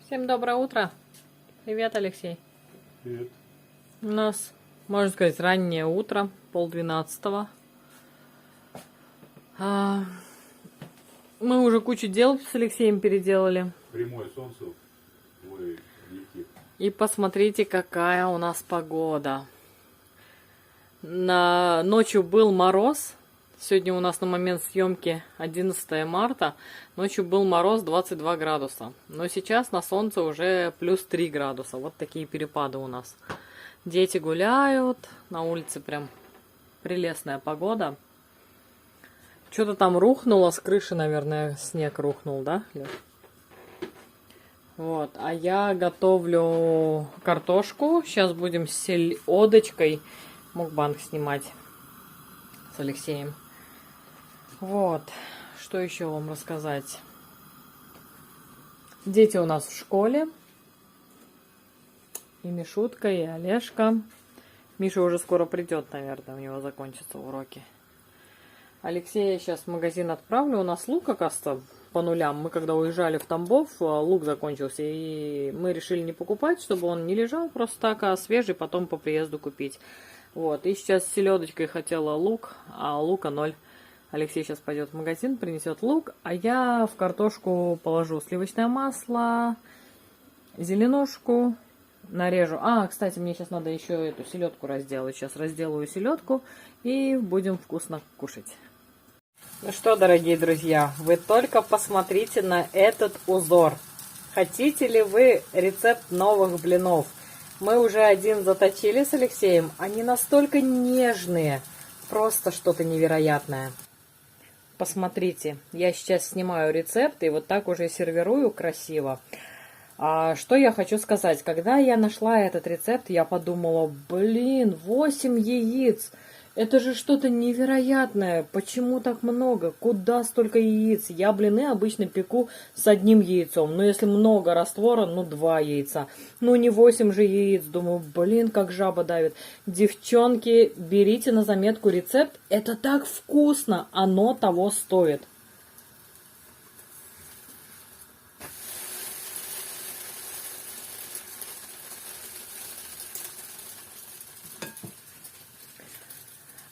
Всем доброе утро. Привет, Алексей. Привет. У нас, можно сказать, раннее утро, 11:30. Мы уже кучу дел с Алексеем переделали. Прямое солнце, твой объектив. И посмотрите, какая у нас погода. Ночью был мороз. Сегодня у нас на момент съемки 11 марта. Ночью был мороз 22 градуса. Но сейчас на солнце уже плюс 3 градуса. Вот такие перепады у нас. Дети гуляют. На улице прям прелестная погода. Что-то там рухнуло с крыши, наверное, снег рухнул, да, Лёш? Вот, а я готовлю картошку. Сейчас будем с селедочкой мукбанг снимать с Алексеем. Вот, что еще вам рассказать? Дети у нас в школе. И Мишутка, и Олежка. Миша уже скоро придет, наверное, у него закончатся уроки. Алексея я сейчас в магазин отправлю. У нас лук, оказывается, по нулям. Мы когда уезжали в Тамбов, лук закончился. И мы решили не покупать, чтобы он не лежал просто так, а свежий потом по приезду купить. Вот, и сейчас с селедочкой хотела лук, а лука 0. Алексей сейчас пойдет в магазин, принесет лук, а я в картошку положу сливочное масло, зеленушку, нарежу. Кстати, мне сейчас надо еще эту селедку разделать. Сейчас разделаю селедку и будем вкусно кушать. Ну что, дорогие друзья, вы только посмотрите на этот узор. Хотите ли вы рецепт новых блинов? Мы уже один заточили с Алексеем. Они настолько нежные. Просто что-то невероятное. Посмотрите, я сейчас снимаю рецепт и вот так уже сервирую красиво. Что я хочу сказать. Когда я нашла этот рецепт, я подумала, 8 яиц. Это же что-то невероятное. Почему так много? Куда столько яиц? Я блины обычно пеку с одним яйцом. Но если много раствора, 2 яйца. Не 8 же яиц. Думаю, как жаба давит. Девчонки, берите на заметку рецепт. Это так вкусно. Оно того стоит.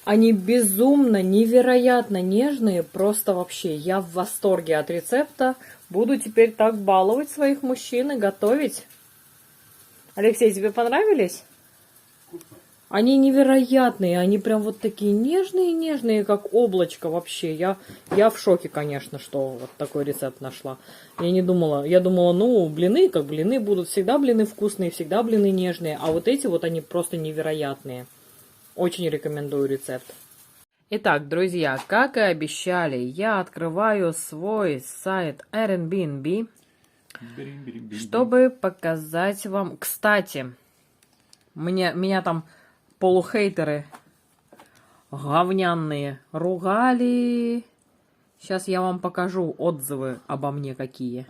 Они безумно, невероятно нежные, просто вообще. Я в восторге от рецепта. Буду теперь так баловать своих мужчин и готовить. Алексей, тебе понравились? Вкусно. Они невероятные, они прям вот такие нежные, как облачко вообще. Я в шоке, конечно, что вот такой рецепт нашла. Я думала, блины, как блины будут. Всегда блины вкусные, всегда блины нежные. А вот эти вот, они просто невероятные. Очень рекомендую рецепт. Итак, друзья, как и обещали, я открываю свой сайт Airbnb, чтобы показать вам... Кстати, меня там полухейтеры говняные ругали. Сейчас я вам покажу отзывы обо мне какие.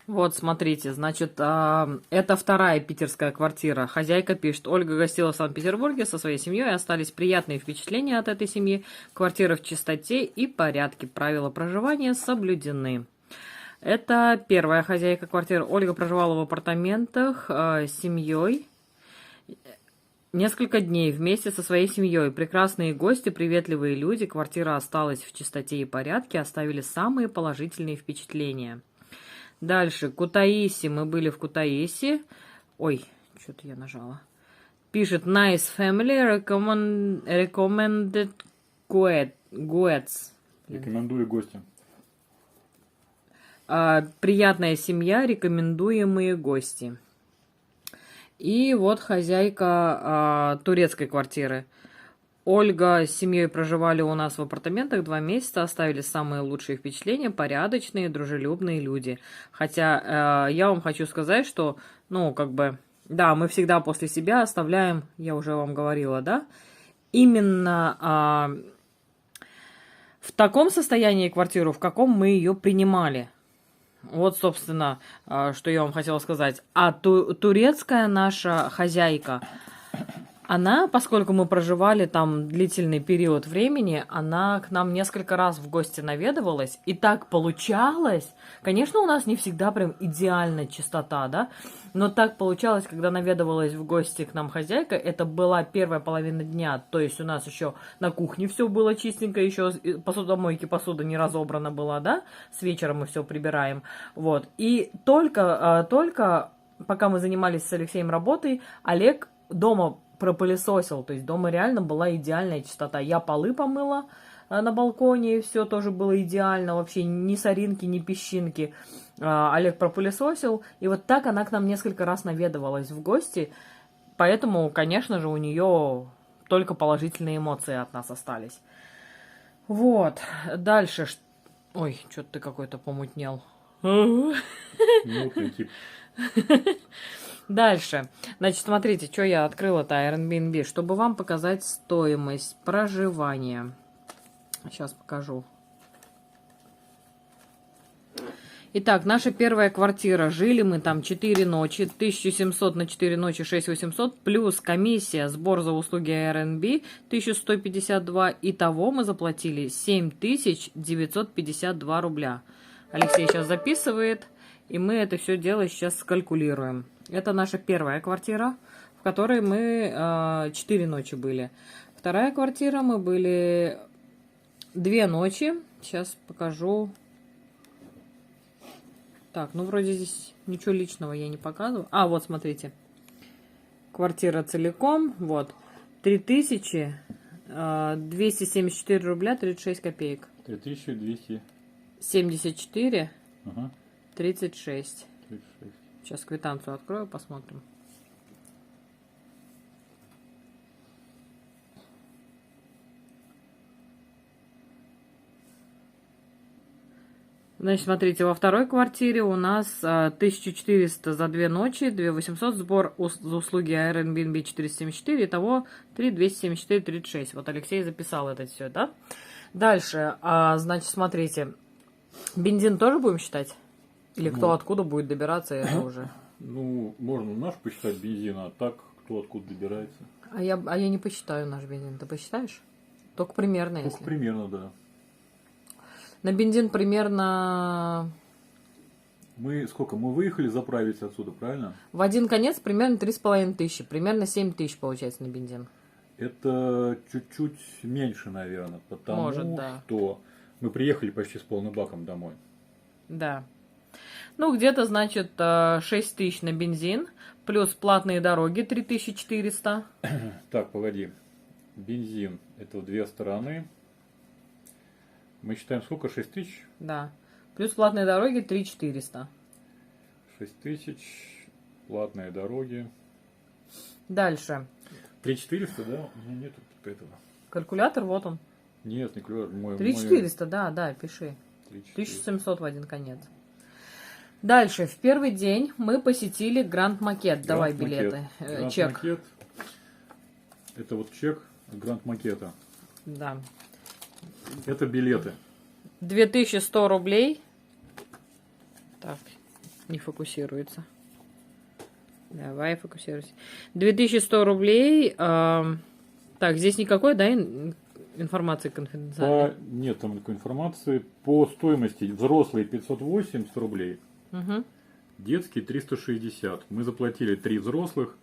Вот, смотрите, значит, это вторая питерская квартира. Хозяйка пишет: Ольга гостила в Санкт-Петербурге со своей семьей, остались приятные впечатления от этой семьи. Квартира в чистоте и порядке, правила проживания соблюдены. Это первая хозяйка квартиры. Ольга проживала в апартаментах с семьей несколько дней вместе со своей семьей. Прекрасные гости, приветливые люди. Квартира осталась в чистоте и порядке, оставили самые положительные впечатления. Дальше, Кутаиси. Мы были в Кутаиси. Ой, что-то я нажала. Пишет: Nice family, recommended guests. Рекомендую гостям. Приятная семья, рекомендуемые гости. И вот хозяйка турецкой квартиры. Ольга с семьей проживали у нас в апартаментах 2 месяца, оставили самые лучшие впечатления, порядочные, дружелюбные люди. Хотя я вам хочу сказать, что, да, мы всегда после себя оставляем, я уже вам говорила, да, именно в таком состоянии квартиру, в каком мы ее принимали. Вот, собственно, что я вам хотела сказать. А турецкая наша хозяйка... Она, поскольку мы проживали там длительный период времени, она к нам несколько раз в гости наведывалась, и так получалось. Конечно, у нас не всегда прям идеальная чистота, да, но так получалось, когда наведывалась в гости к нам хозяйка, это была первая половина дня, то есть у нас еще на кухне все было чистенько, еще посудомойки посуда не разобрана была, да, с вечера мы все прибираем, вот, и только пока мы занимались с Алексеем работой, Олег дома пропылесосил, то есть дома реально была идеальная чистота. Я полы помыла на балконе, все тоже было идеально, вообще ни соринки, ни песчинки. Олег пропылесосил, и вот так она к нам несколько раз наведывалась в гости, поэтому, конечно же, у нее только положительные эмоции от нас остались. Вот, дальше. Ой, что-то ты какой-то помутнел. Мутный тип. Дальше. Значит, смотрите, что я открыла-то Airbnb, чтобы вам показать стоимость проживания. Сейчас покажу. Итак, наша первая квартира. Жили мы там 4 ночи. 1700 на 4 ночи 6800. Плюс комиссия, сбор за услуги Airbnb 1152. Итого мы заплатили 7952 рубля. Алексей сейчас записывает. И мы это все дело сейчас скалькулируем. Это наша первая квартира, в которой мы 4 ночи были. Вторая квартира, мы были 2 ночи. Сейчас покажу. Так, ну вроде здесь ничего личного я не показываю. А, вот смотрите. Квартира целиком. Вот. 3274 рубля 36 копеек. 3200. 74. Ага. 36. 36. Сейчас квитанцию открою, посмотрим. Значит, смотрите, во второй квартире у нас 1400 за 2 ночи, 2800 сбор за услуги Airbnb 474, итого 3274,36. Вот Алексей записал это все, да? Дальше, значит, смотрите, бензин тоже будем считать? Или кто откуда будет добираться, это уже? Ну, можно наш посчитать бензин, а так кто откуда добирается. А я не посчитаю наш бензин. Ты посчитаешь? Только примерно, Только если. примерно, да. На бензин примерно... Мы сколько? Мы выехали заправиться отсюда, правильно? В один конец примерно 3500. Примерно 7000 получается на бензин. Это чуть-чуть меньше, наверное, потому Может, да. что мы приехали почти с полным баком домой. Да. Ну, где-то, значит, 6000 на бензин, плюс платные дороги 3400. Так, погоди. Бензин. Это в 2 стороны. Мы считаем сколько? 6000? Да. Плюс платные дороги 3400. 6000. Платные дороги. Дальше. 3400, да? У меня нету этого. Калькулятор, вот он. Нет, не клюет. 3400, да, пиши. 3400. 1700 в один конец. Дальше, в первый день мы посетили Гранд Макет. Давай билеты. Гранд Чек. Макет. Это вот чек Гранд Макета. Да. Это билеты. 2100 рублей. Так, не фокусируется. Давай фокусируйся. 2100 рублей. Так, здесь никакой, да, информации конфиденциальной? Нет там никакой информации. По стоимости взрослые 580 рублей. Угу. Детский 360. Мы заплатили 3 взрослых,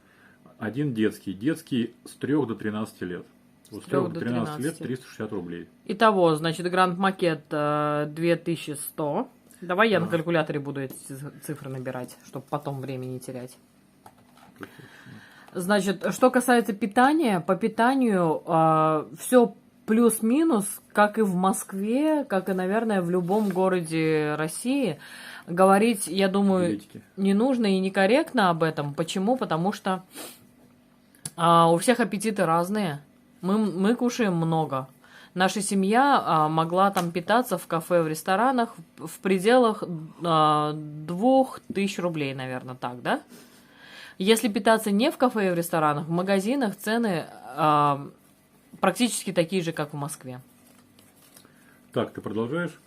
1 детский. Детский с 3 до 13 лет. Вот с 3 до 13 лет 360 рублей. Итого, значит, Гранд Макет 2100. Давай я на калькуляторе буду эти цифры набирать, чтобы потом времени не терять. Значит, что касается питания, по питанию все плюс-минус, как и в Москве, как и, наверное, в любом городе России. Говорить, я думаю, Билетики. не нужно и некорректно об этом. Почему? Потому что у всех аппетиты разные. Мы кушаем много. Наша семья могла там питаться в кафе, в ресторанах в пределах 2000 рублей, наверное, так, да? Если питаться не в кафе и в ресторанах, в магазинах цены практически такие же, как в Москве. Так, ты продолжаешь?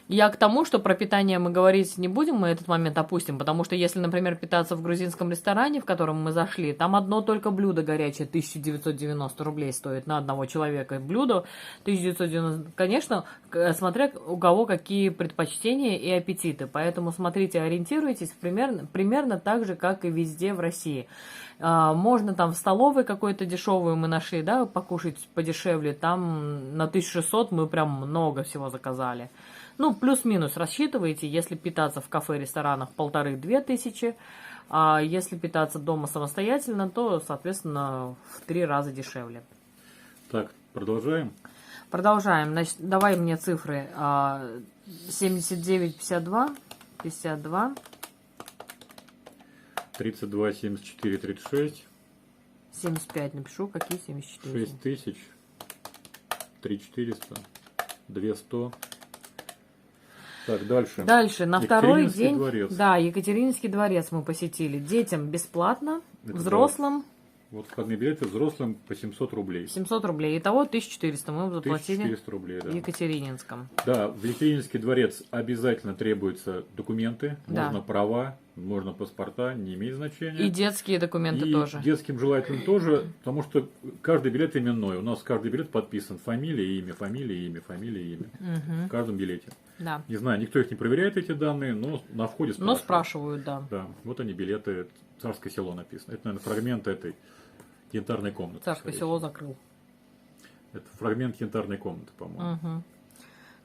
Я к тому, что про питание мы говорить не будем, мы этот момент опустим, потому что если, например, питаться в грузинском ресторане, в котором мы зашли, там одно только блюдо горячее 1990 рублей стоит на одного человека. Блюдо 1990, конечно, смотря у кого какие предпочтения и аппетиты. Поэтому смотрите, ориентируйтесь примерно так же, как и везде в России. Можно там в столовой какой-то дешевую мы нашли, да, покушать подешевле. Там на 1600 мы прям много всего заказали. Ну, плюс-минус рассчитывайте, если питаться в кафе, ресторанах 1500-2000, а если питаться дома самостоятельно, то, соответственно, в 3 раза дешевле. Так, продолжаем. Продолжаем. Значит, давай мне цифры. 79, 52, 52. 32, 74, 36. 75 напишу. Какие 74? 6000. 3400. 200. Так, дальше. Дальше, на второй день. Дворец. Да, Екатерининский дворец мы посетили. Детям бесплатно, Это взрослым Вот входные билеты взрослым по 700 рублей. 700 рублей. Итого 1400 мы заплатили 1400 рублей, да. в Екатерининском. Да, в Екатерининский дворец обязательно требуются документы, Да. можно права, можно паспорта, не имеет значения. И детские документы И тоже. детским желательно тоже, потому что каждый билет именной. У нас каждый билет подписан фамилия, имя, фамилия, имя, фамилия, имя. Мгм. В каждом билете. Да. Не знаю, никто их не проверяет, эти данные, но на входе Но спрашивают. спрашивают, да. Да, вот они, билеты, Царское село написано. Это, наверное, фрагмент этой янтарной комнаты. Царское скорее село всего. закрыл. Это фрагмент янтарной комнаты, по-моему. Мгм.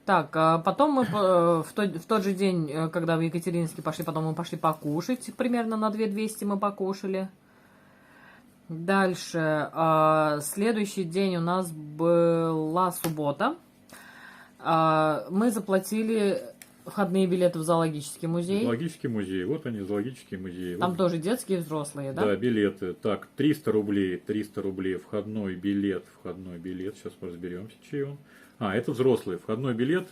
Так, а потом мы в тот же день, когда в Екатерининске пошли, потом мы пошли покушать. Примерно на 2200 мы покушали. Дальше. Следующий день у нас была суббота. Мы заплатили входные билеты в зоологический музей. Зоологический музей. Вот они, зоологические музеи. Там Вот. тоже детские и взрослые, да? Да, билеты. Так, 300 рублей, входной билет. Сейчас мы разберемся, чей он. Это взрослый. Входной билет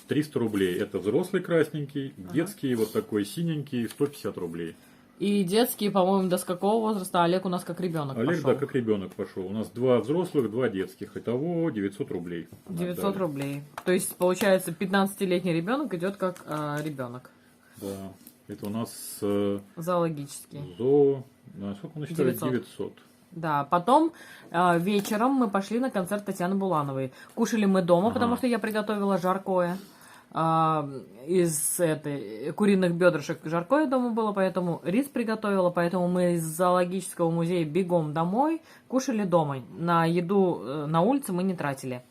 300 рублей. Это взрослый красненький, детский вот такой синенький 150 рублей. И детские, по-моему, до с какого возраста? Олег у нас как ребенок Олег, пошел. да, как ребенок пошел. У нас 2 взрослых, 2 детских. Итого 900 рублей. 900 отдали. рублей. То есть, получается, 15-летний ребенок идет как ребенок. Да. Это у нас Зоологический. сколько мы считали? 900. 900. Да, потом вечером мы пошли на концерт Татьяны Булановой. Кушали мы дома, Ага. потому что я приготовила жаркое. Из куриных бедрышек жаркое дома было, поэтому рис приготовила, поэтому мы из зоологического музея бегом домой, кушали дома. На еду на улице мы не тратили.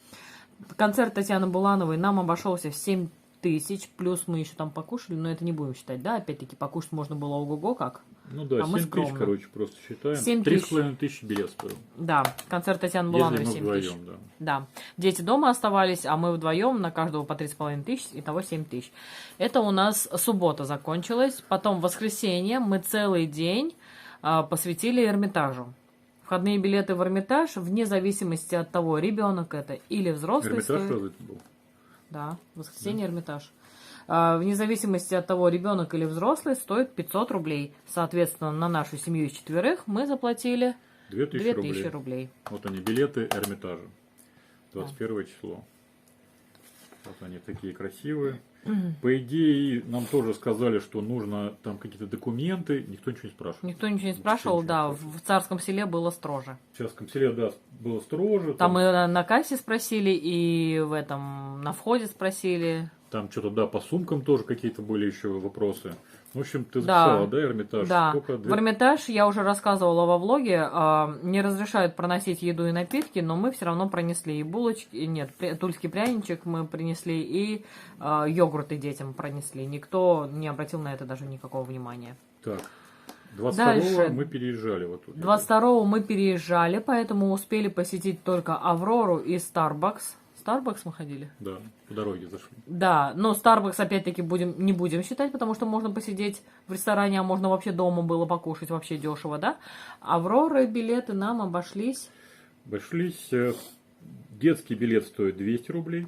Концерт Татьяны Булановой нам обошелся в 7000, плюс мы еще там покушали, но это не будем считать, да? Опять-таки, покушать можно было ого-го как. Ну да, А мы 7 тысяч, скромно. короче, просто считаем. 7 тысяч. 3,5 билет стоил. Да, концерт Татьяны Булановой Если мы 7 тысяч. вдвоем, да. Да, дети дома оставались, а мы вдвоем, на каждого по 3,5 тысяч, итого 7 тысяч. Это у нас суббота закончилась. Потом воскресенье мы целый день посвятили Эрмитажу. Входные билеты в Эрмитаж, вне зависимости от того, ребенок это или взрослый. Эрмитаж стоит. разве это был? Да, воскресенье Эрмитаж. Вне зависимости от того, ребенок или взрослый, стоит 500 рублей. Соответственно, на нашу семью из 4 мы заплатили 2000 2000 рублей. рублей. Вот они, билеты Эрмитажа. 21 число. Вот они такие красивые. По идее, нам тоже сказали, что нужно там какие-то документы. Никто ничего не спрашивал. Никто ничего не спрашивал, ничего да, не спрашивал. в Царском селе было строже. В Ческом селе, да, было строже. Там и на кассе спросили, и в этом на входе спросили. Там что-то, да, по сумкам тоже какие-то были еще вопросы. В общем, ты Да. записала, да, Эрмитаж? Да, Сколько? в Эрмитаж, я уже рассказывала во влоге, не разрешают проносить еду и напитки, но мы все равно пронесли и булочки, нет, тульский пряничек мы принесли, и йогурты детям пронесли. Никто не обратил на это даже никакого внимания. Так, 22-го Дальше. мы переезжали вот тут. 22-го мы переезжали, поэтому успели посетить только Аврору и Starbucks. Starbucks мы ходили? Да, по дороге зашли. Да, но Starbucks опять-таки не будем считать, потому что можно посидеть в ресторане, а можно вообще дома было покушать, вообще дешево, да? Аврора билеты нам обошлись. Обошлись, детский билет стоит 200 рублей.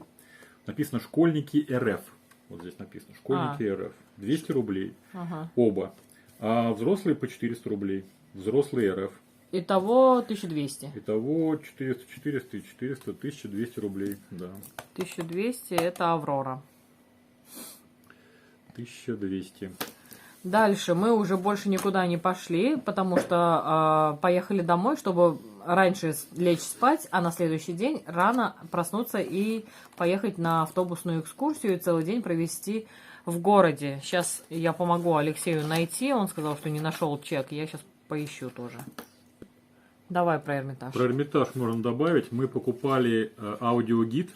Написано «Школьники РФ». Вот здесь написано «Школьники РФ». 200 рублей. Ага. Оба. А взрослые по 400 рублей. Взрослые РФ. Итого 1200. Итого 400, 400 и 400, 1200 рублей. Да. 1200 это Аврора. 1200. Дальше мы уже больше никуда не пошли, потому что поехали домой, чтобы раньше лечь спать, а на следующий день рано проснуться и поехать на автобусную экскурсию и целый день провести в городе. Сейчас я помогу Алексею найти, он сказал, что не нашел чек, я сейчас поищу тоже. Давай про Эрмитаж. Про Эрмитаж можно добавить. Мы покупали аудиогид.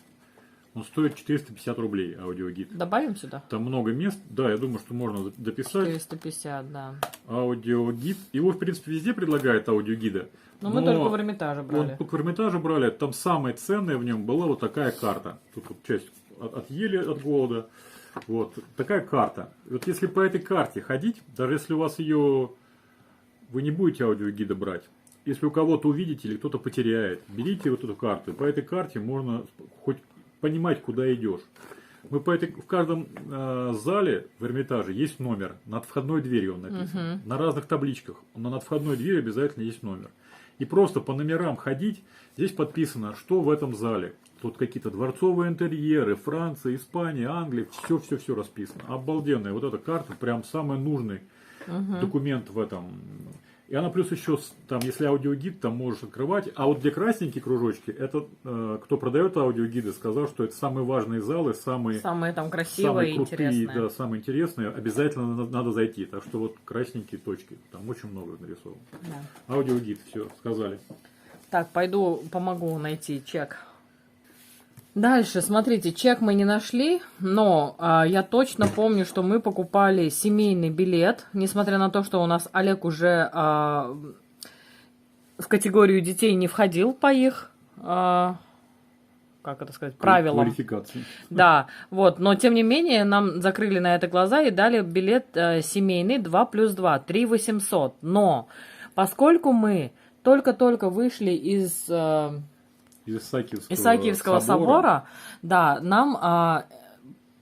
Он стоит 450 рублей, аудиогид. Добавим сюда? Там много мест. Да, я думаю, что можно дописать. 450, да. Аудиогид. Его, в принципе, везде предлагают аудиогида. Но мы только в Эрмитаже брали. Он только в Эрмитаже брали. Там самое ценное в нем была вот такая карта. Тут вот часть отъели от голода. Вот такая карта. Вот если по этой карте ходить, даже если у вас ее... Вы не будете аудиогида брать. Если у кого-то увидите или кто-то потеряет, берите вот эту карту. И по этой карте можно хоть понимать, куда идешь. Мы в каждом зале в Эрмитаже есть номер. Над входной дверью он написан. На разных табличках. Но над входной дверью обязательно есть номер. И просто по номерам ходить. Здесь подписано, что в этом зале. Тут какие-то дворцовые интерьеры, Франция, Испания, Англия. Все расписано. Обалденная вот эта карта. Прям самый нужный документ в этом. И она плюс еще, там, если аудиогид, там можешь открывать. А вот где красненькие кружочки, это кто продает аудиогиды, сказал, что это самые важные залы, самые там красивые и крутые, интересные. да, самые интересные. Обязательно надо зайти. Так что вот красненькие точки, там очень много нарисовано. Да. Аудиогид, все, сказали. Так, пойду помогу найти чек. Дальше, смотрите, чек мы не нашли, но я точно помню, что мы покупали семейный билет, несмотря на то, что у нас Олег уже в категорию детей не входил по их, как это сказать, правилам. Квалификации. Да, вот, но тем не менее нам закрыли на это глаза и дали билет семейный 2+2, 3800. Но поскольку мы только-только вышли из Исаакиевского собора, да, нам,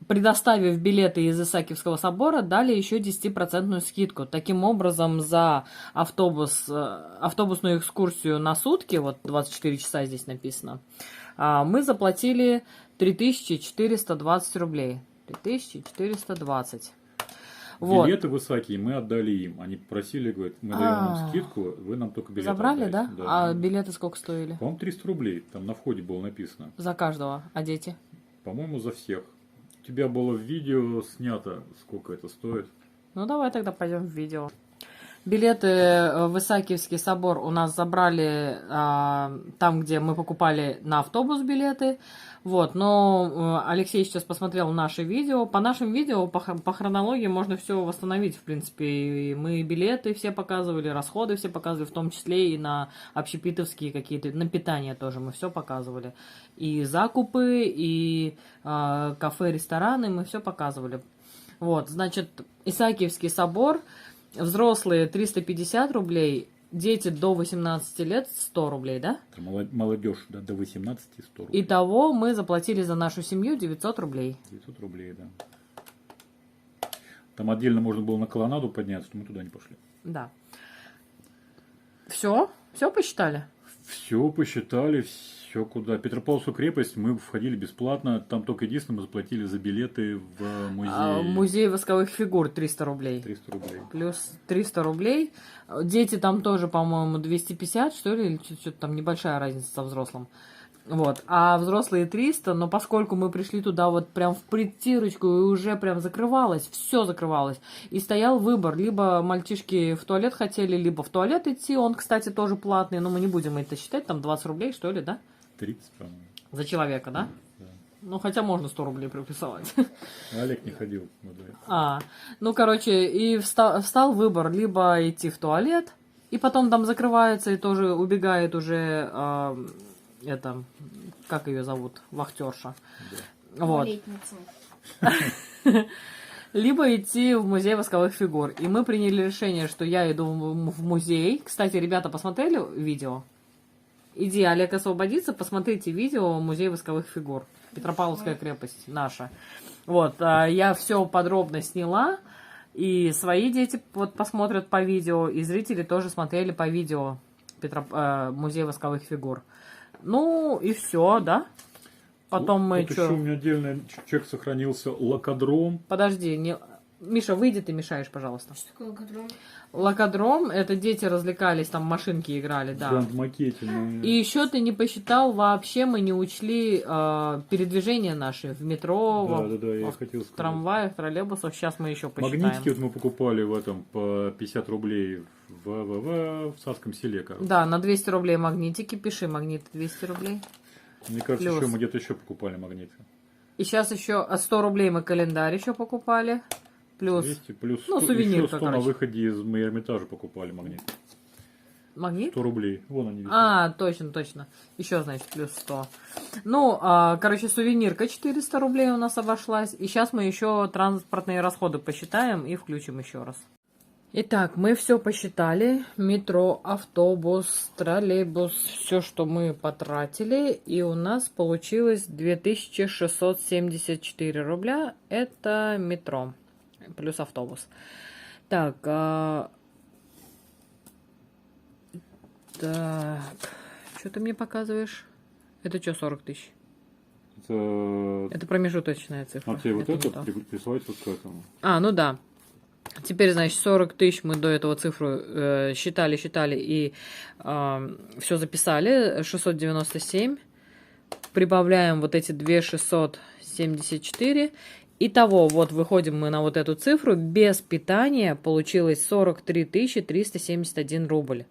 предоставив билеты из Исаакиевского собора, дали еще 10% скидку. Таким образом, за автобусную экскурсию на сутки, вот 24 часа здесь написано, мы заплатили 3420 рублей. 3420. Вот. Билеты в Исаакиеве мы отдали им. Они просили, говорят, мы даем вам скидку, вы нам только билеты забрали, отдайте. Да? Да. А билеты сколько стоили? По-моему, 300 рублей. Там на входе было написано. За каждого. А дети? По-моему, за всех. У тебя было в видео снято, сколько это стоит. Ну, давай тогда пойдем в видео. Билеты в Исаакиевский собор у нас забрали там, где мы покупали на автобус билеты. Вот, но Алексей сейчас посмотрел наше видео. По нашим видео, по хронологии можно все восстановить, в принципе. И мы билеты все показывали, расходы все показывали, в том числе и на общепитовские какие-то, на питание тоже мы все показывали. И закупы, и кафе, рестораны мы все показывали. Вот, значит, Исаакиевский собор, взрослые 350 рублей, дети до 18 лет 100 рублей, да? Молодежь, да, до 18 100 рублей. Итого мы заплатили за нашу семью 900 рублей. 900 рублей, да. Там отдельно можно было на колоннаду подняться, но мы туда не пошли. Да. Все? Все посчитали? Все посчитали, все куда. Петропавловскую крепость мы входили бесплатно. Там только единственное мы заплатили за билеты в музей. Музей восковых фигур 300 рублей. 300 рублей. Плюс 300 рублей. Дети там тоже, по-моему, 250, что ли, или что-то там небольшая разница со взрослым. Вот. А взрослые 300, но поскольку мы пришли туда вот прям в притирочку, и уже прям закрывалось, все закрывалось. И стоял выбор, либо мальчишки в туалет хотели, либо в туалет идти. Он, кстати, тоже платный, но мы не будем это считать, там 20 рублей, что ли, да? 30, по-моему. За человека, да? Да. Ну, хотя можно 100 рублей приписывать. Олег не ходил. Ну, короче, и встал выбор, либо идти в туалет, и потом там закрывается, и тоже убегает уже... это, как ее зовут, вахтерша. Да. Вот. Либо идти в музей восковых фигур. И мы приняли решение, что я иду в музей. Кстати, ребята, посмотрели видео? Иди, Олег освободится, посмотрите видео «Музей восковых фигур». Петропавловская крепость наша. Вот, я все подробно сняла. И свои дети вот посмотрят по видео, и зрители тоже смотрели по видео «Музей восковых фигур». Ну, и все, да? Потом мы вот что? Еще у меня отдельный чек сохранился, локодром. Подожди, Миша, выйди, ты мешаешь, пожалуйста. Что такое локодром? Локодром, это дети развлекались, там машинки играли, да. Гранд-макете. И еще ты не посчитал вообще, мы не учли передвижения наши в метро, Я в хотел сказать. трамваях, троллейбусах. Сейчас мы еще посчитаем. Магнитики вот мы покупали в этом по 50 рублей в Царском селе, короче. Да, на 200 рублей магнитики. Пиши магниты 200 рублей. Мне кажется, Плюс. еще мы где-то еще покупали магниты. И сейчас еще 100 рублей мы календарь еще покупали. Плюс 200 плюс ну, 100, сувенирка, еще 100 на короче. выходе из Эрмитажа покупали магнит. магнит. 100 рублей. Вон они висят. А, точно. Еще, значит, плюс 100. Ну, короче, сувенирка 400 рублей у нас обошлась. И сейчас мы еще транспортные расходы посчитаем и включим еще раз. Итак, мы все посчитали. Метро, автобус, троллейбус, все, что мы потратили. И у нас получилось 2674 рубля. Это метро плюс автобус. Так, что ты мне показываешь? Это что, 40 тысяч? Это промежуточная цифра. А тебе вот это не то. присылать вот к этому. Ну да. Теперь, значит, 40 тысяч мы до этого цифру считали и все записали. 697. Прибавляем вот эти 2674. Итого, вот выходим мы на вот эту цифру. Без питания получилось 43 371 рубль.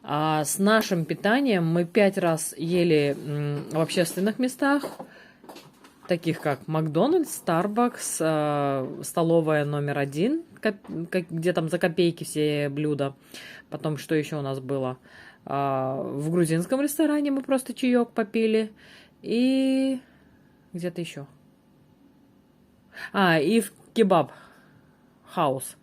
А с нашим питанием мы 5 раз ели в общественных местах, таких как Макдональдс, Старбакс, столовая номер 1, где там за копейки все блюда. Потом, что еще у нас было? В грузинском ресторане мы просто чаек попили. И где-то еще. И в кебаб-хаус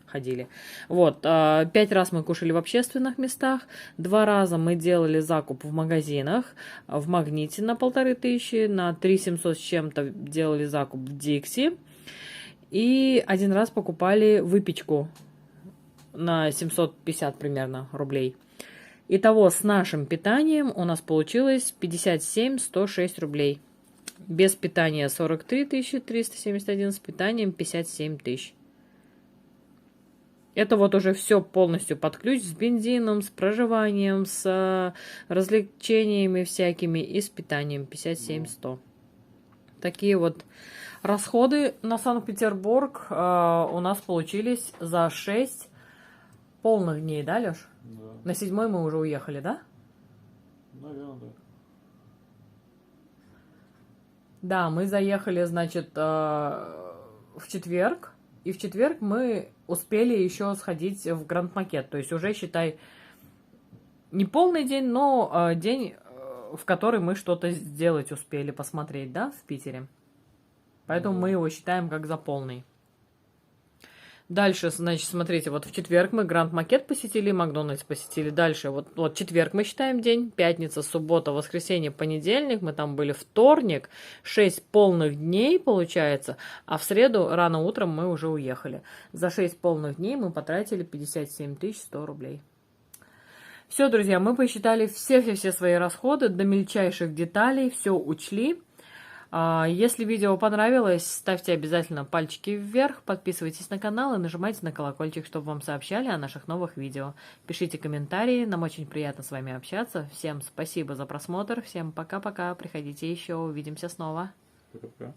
ходили. Вот, 5 раз мы кушали в общественных местах, 2 раза мы делали закуп в магазинах, в Магните на 1500, на 3700 с чем-то делали закуп в Дикси, и 1 раз покупали выпечку на 750 примерно рублей. Итого с нашим питанием у нас получилось 57 106 рублей. Без питания 43 371, с питанием 57 тысяч. Это вот уже все полностью под ключ, с бензином, с проживанием, с развлечениями всякими и с питанием 57 100. Такие вот расходы на Санкт-Петербург у нас получились за 6 полных дней, да, Леш? Да. На 7-й мы уже уехали, да? Наверное, да. Да, мы заехали, значит, в четверг. И в четверг мы успели еще сходить в Гранд-Макет. То есть уже, считай, не полный день, но день, в который мы что-то сделать успели, посмотреть, да, в Питере. Поэтому мы его считаем как за полный. Дальше, значит, смотрите, вот в четверг мы Гранд-Макет посетили, Макдональдс посетили. Дальше, вот четверг мы считаем день, пятница, суббота, воскресенье, понедельник, мы там были вторник, 6 полных дней получается, а в среду рано утром мы уже уехали. За 6 полных дней мы потратили 57 100 рублей. Все, друзья, мы посчитали все свои расходы до мельчайших деталей, все учли. Если видео понравилось, ставьте обязательно пальчики вверх, подписывайтесь на канал и нажимайте на колокольчик, чтобы вам сообщали о наших новых видео. Пишите комментарии, нам очень приятно с вами общаться. Всем спасибо за просмотр, всем пока-пока, приходите еще, увидимся снова. Пока-пока.